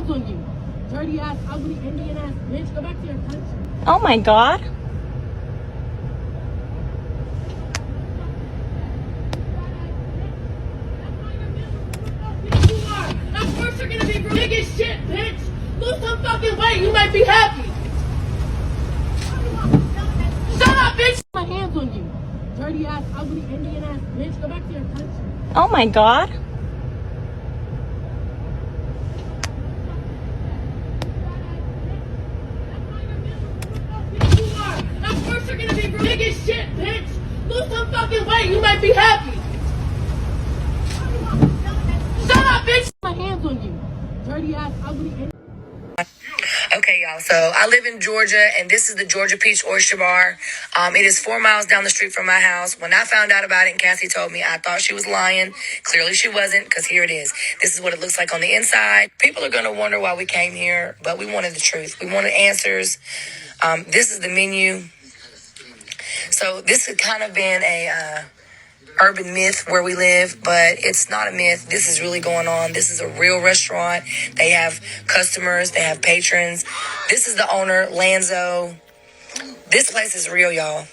hands on you. Dirty ass, ugly, Indian ass bitch. Go back to your country. Oh my God. Of course you're gonna be big as shit, bitch. Lose some fucking weight, you might be happy. Shut up, bitch. My hands on you. Dirty ass, ugly, Indian ass bitch. Go back to your country. Oh my God. Of course you're gonna be big as shit, bitch. Lose some fucking weight, you might be happy. Shut up, bitch. My hands on you. Dirty ass, ugly, Indian. Okay, y'all. So I live in Georgia, and this is the Georgia Peach Oyster Bar. It is 4 miles down the street from my house. When I found out about it and Cassie told me, I thought she was lying. Clearly she wasn't, because here it is. This is what it looks like on the inside. People are going to wonder why we came here, but we wanted the truth. We wanted answers. This is the menu. So this has kind of been a urban myth where we live, but it's not a myth. This is really going on. This is a real restaurant. They have customers. They have patrons. This is the owner, Lanzo. This place is real, y'all.